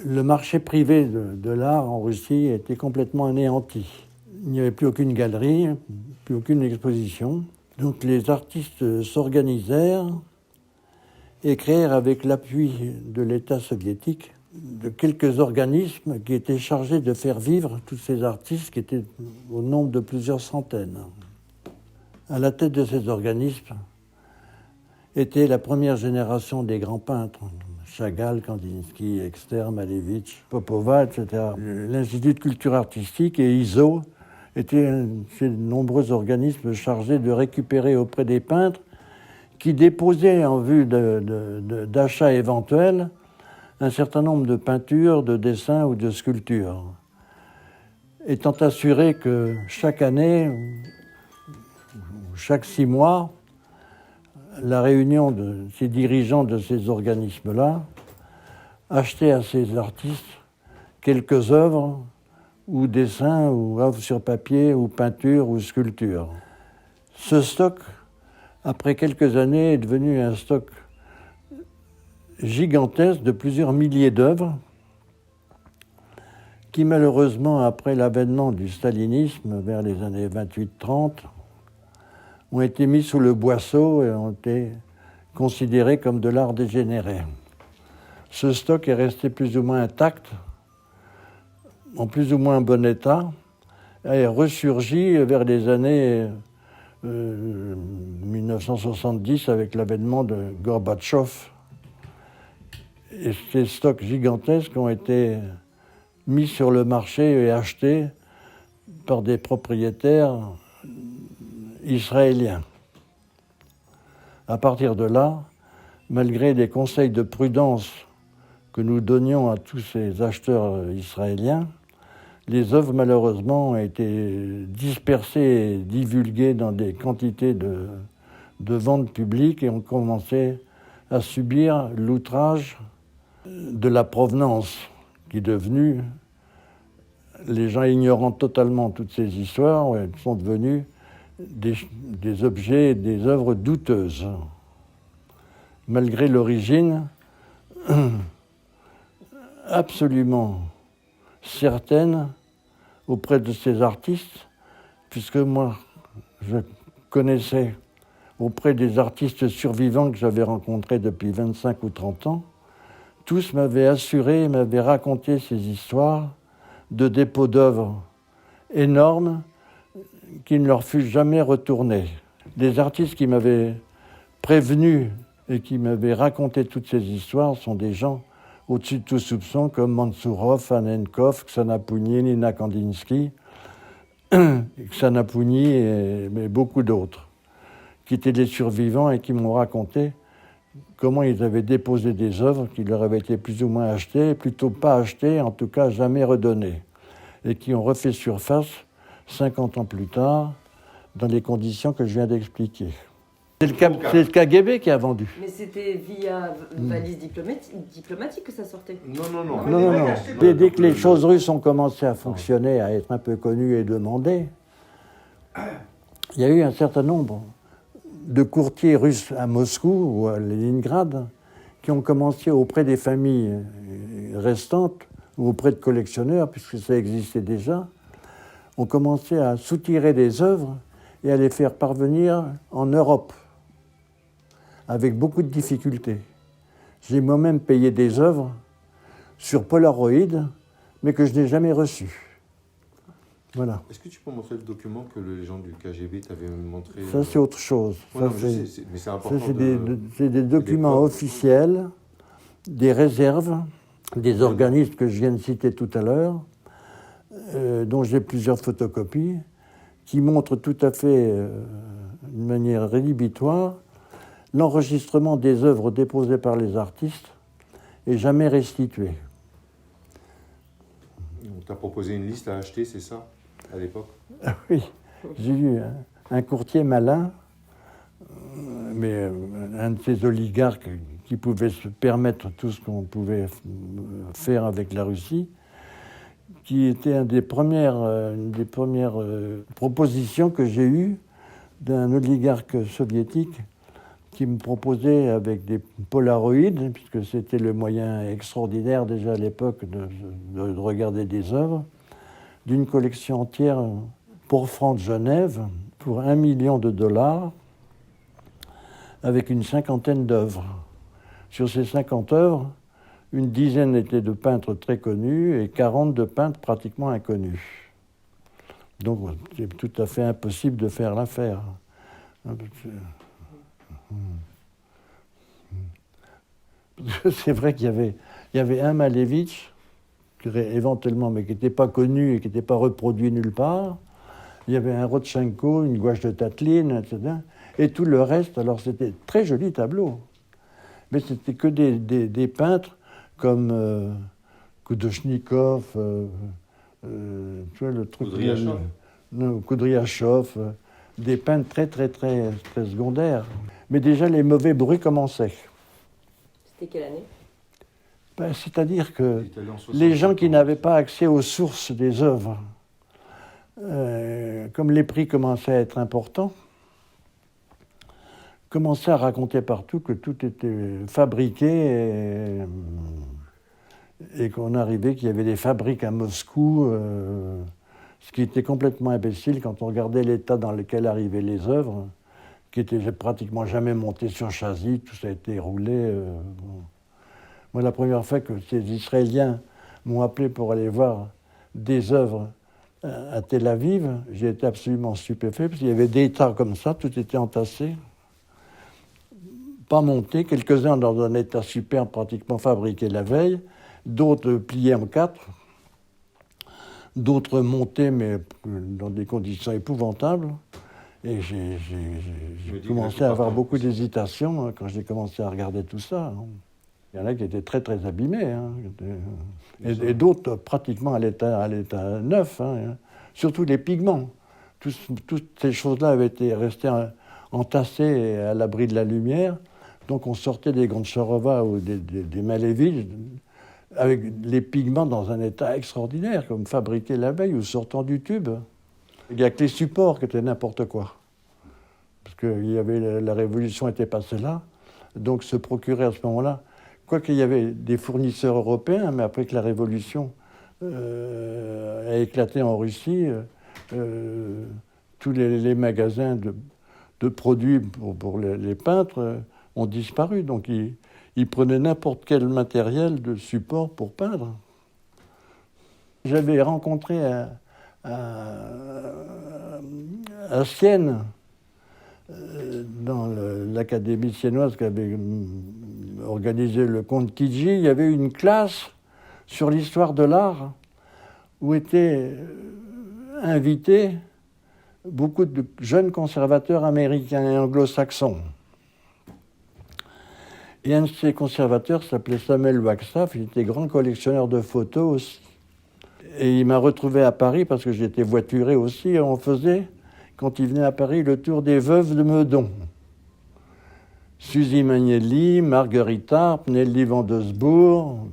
le marché privé de l'art en Russie était complètement anéanti. Il n'y avait plus aucune galerie, plus aucune exposition. Donc les artistes s'organisèrent et créèrent avec l'appui de l'État soviétique de quelques organismes qui étaient chargés de faire vivre tous ces artistes qui étaient au nombre de plusieurs centaines. À la tête de ces organismes était la première génération des grands peintres, Chagall, Kandinsky, Exter, Malevich, Popova, etc. L'Institut de culture artistique et ISO étaient ces nombreux organismes chargés de récupérer auprès des peintres qui déposaient en vue d'achats éventuels un certain nombre de peintures, de dessins ou de sculptures, étant assuré que chaque année, chaque 6 mois, la réunion de ces dirigeants de ces organismes-là achetait à ces artistes quelques œuvres ou dessins ou œuvres sur papier ou peintures ou sculptures. Ce stock, après quelques années, est devenu un stock gigantesque de plusieurs milliers d'œuvres qui, malheureusement, après l'avènement du stalinisme vers les années 28-30, ont été mis sous le boisseau et ont été considérés comme de l'art dégénéré. Ce stock est resté plus ou moins intact, en plus ou moins bon état, et ressurgit vers les années 1970 avec l'avènement de Gorbatchev. Et ces stocks gigantesques ont été mis sur le marché et achetés par des propriétaires israéliens. À partir de là, malgré des conseils de prudence que nous donnions à tous ces acheteurs israéliens, les œuvres, malheureusement, ont été dispersées et divulguées dans des quantités de ventes publiques et ont commencé à subir l'outrage de la provenance, qui est devenue, les gens ignorant totalement toutes ces histoires, sont devenus des objets, des œuvres douteuses. Malgré l'origine absolument certaine auprès de ces artistes, puisque moi, je connaissais auprès des artistes survivants que j'avais rencontrés depuis 25 ou 30 ans, tous m'avaient assuré, m'avaient raconté ces histoires de dépôts d'œuvres énormes qui ne leur fut jamais retourné. Des artistes qui m'avaient prévenu et qui m'avaient raconté toutes ces histoires sont des gens au-dessus de tout soupçon, comme Mansourov, Anenkov, Xanapouni, Nina Kandinsky, Xanapouni et beaucoup d'autres, qui étaient des survivants et qui m'ont raconté comment ils avaient déposé des œuvres qui leur avaient été plus ou moins achetées, plutôt pas achetées, en tout cas jamais redonnées, et qui ont refait surface 50 ans plus tard, dans les conditions que je viens d'expliquer. C'est le KGB qui a vendu. Mais c'était via valise diplomatique que ça sortait? Non. Dès que les choses russes ont commencé à fonctionner, à être un peu connues et demandées, il y a eu un certain nombre de courtiers russes à Moscou ou à Leningrad qui ont commencé auprès des familles restantes ou auprès de collectionneurs, puisque ça existait déjà, ont commencé à soutirer des œuvres et à les faire parvenir en Europe, avec beaucoup de difficultés. J'ai moi-même payé des œuvres sur Polaroid, mais que je n'ai jamais reçues. Voilà. Est-ce que tu peux montrer le document que les gens du KGB t'avaient montré? Ça, c'est autre chose. Ouais, mais c'est important. C'est des documents officiels, des réserves, des organismes que je viens de citer tout à l'heure, dont j'ai plusieurs photocopies, qui montrent tout à fait, d'une manière rédhibitoire, l'enregistrement des œuvres déposées par les artistes et jamais restituées. Tu as proposé une liste à acheter, c'est ça, à l'époque? Ah oui, j'ai eu un courtier malin, mais un de ces oligarques qui pouvait se permettre tout ce qu'on pouvait faire avec la Russie, qui était une des premières propositions que j'ai eues d'un oligarque soviétique qui me proposait avec des polaroïdes, puisque c'était le moyen extraordinaire déjà à l'époque de regarder des œuvres, d'une collection entière pour francs de Genève, pour $1 million, avec une cinquantaine d'œuvres. Sur ces 50 œuvres, une dizaine étaient de peintres très connus et 40 de peintres pratiquement inconnus. Donc c'est tout à fait impossible de faire l'affaire. C'est vrai qu'il y avait un Malevich, éventuellement, mais qui n'était pas connu et qui n'était pas reproduit nulle part. Il y avait un Rodchenko, une gouache de Tatlin, etc. Et tout le reste, alors c'était très jolis tableaux. Mais c'était que des peintres comme Kudoshnikov, tu vois, le truc... Kudryashov, des peintres très, très, très, très secondaires. Mais déjà, les mauvais bruits commençaient. C'était quelle année? C'est-à-dire que les gens qui n'avaient pas accès aux sources des œuvres, comme les prix commençaient à être importants, commençaient à raconter partout que tout était fabriqué et qu'on arrivait, qu'il y avait des fabriques à Moscou, ce qui était complètement imbécile quand on regardait l'état dans lequel arrivaient les œuvres, qui étaient pratiquement jamais montées sur châssis, tout ça a été roulé. Bon. Moi, la première fois que ces Israéliens m'ont appelé pour aller voir des œuvres à Tel Aviv, j'ai été absolument stupéfait, parce qu'il y avait des tas comme ça, tout était entassé, pas monté, quelques-uns dans un état superbe, pratiquement fabriqués la veille, d'autres pliés en quatre, d'autres montés, mais dans des conditions épouvantables. Et j'ai commencé à avoir beaucoup d'hésitation quand j'ai commencé à regarder tout ça. Il y en a qui étaient très, très abîmés, hein, et d'autres pratiquement à l'état neuf, hein, surtout les pigments. Toutes ces choses-là avaient été restées entassées à l'abri de la lumière. Donc on sortait des Goncharova ou des Malevich avec les pigments dans un état extraordinaire, comme fabriqués la veille ou sortant du tube. Il n'y a que les supports qui étaient n'importe quoi. Parce que la Révolution était passée là, donc se procurer à ce moment-là, quoiqu'il y avait des fournisseurs européens, mais après que la Révolution a éclaté en Russie, tous les magasins de produits pour les peintres ont disparu. Donc ils prenaient n'importe quel matériel de support pour peindre. J'avais rencontré à Sienne, dans l'académie siennoise qui avait organisé le Comte Kidji, il y avait une classe sur l'histoire de l'art où étaient invités beaucoup de jeunes conservateurs américains et anglo-saxons. Et un de ces conservateurs s'appelait Samuel Wagstaff, il était grand collectionneur de photos aussi. Et il m'a retrouvé à Paris parce que j'étais voituré aussi, et on faisait, quand il venait à Paris, le tour des veuves de Meudon. Suzy Magnelli, Marguerite Arp, Nelly Van Doesbourg,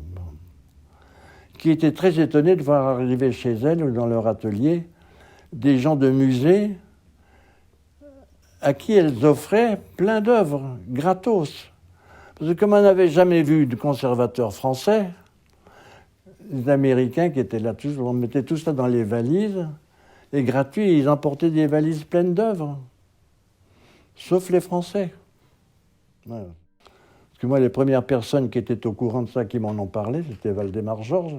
qui étaient très étonnés de voir arriver chez elles ou dans leur atelier des gens de musée à qui elles offraient plein d'œuvres, gratos. Parce que comme on n'avait jamais vu de conservateurs français, les Américains qui étaient là, on mettait tout ça dans les valises, et gratuit, ils emportaient des valises pleines d'œuvres, sauf les Français. Voilà. Parce que moi, les premières personnes qui étaient au courant de ça, qui m'en ont parlé, c'était Waldemar Georges,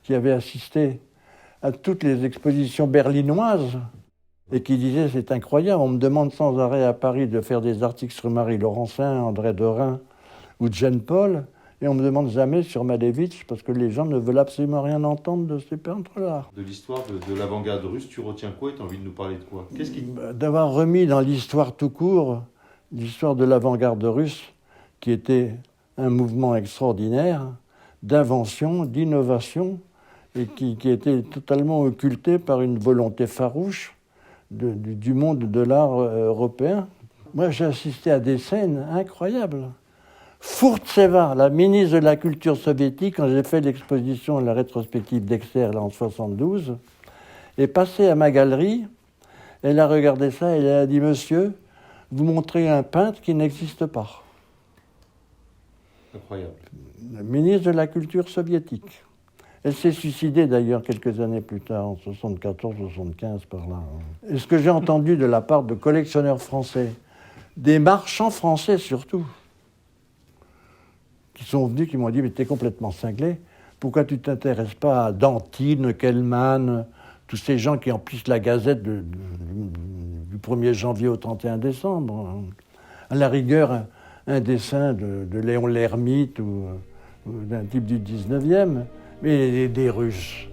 qui avait assisté à toutes les expositions berlinoises, et qui disait, c'est incroyable, on me demande sans arrêt à Paris de faire des articles sur Marie Laurencin, André Derain ou Jean Paul, et on ne me demande jamais sur Malevich, parce que les gens ne veulent absolument rien entendre de ces peintres-là. De l'histoire de l'avant-garde russe, tu retiens quoi et tu as envie de nous parler de quoi? D'avoir remis dans l'histoire tout court, l'histoire de l'avant-garde russe, qui était un mouvement extraordinaire d'invention, d'innovation, et qui était totalement occulté par une volonté farouche du monde de l'art européen. Moi, j'ai assisté à des scènes incroyables. Furtseva, la ministre de la Culture soviétique, quand j'ai fait l'exposition, la rétrospective d'Exer en 1972, est passée à ma galerie, elle a regardé ça et elle a dit « Monsieur, vous montrez un peintre qui n'existe pas. Incroyable. Le ministre de la Culture soviétique. Elle s'est suicidée d'ailleurs quelques années plus tard, en 74-75 par là. Et ce que j'ai entendu de la part de collectionneurs français, des marchands français surtout, qui sont venus, qui m'ont dit « mais t'es complètement cinglé, pourquoi tu ne t'intéresses pas à Dantine, Kellman, tous ces gens qui emplissent la Gazette du 1er janvier au 31 décembre. À la rigueur, un dessin de Léon l'Ermite ou d'un type du 19e, mais des Russes.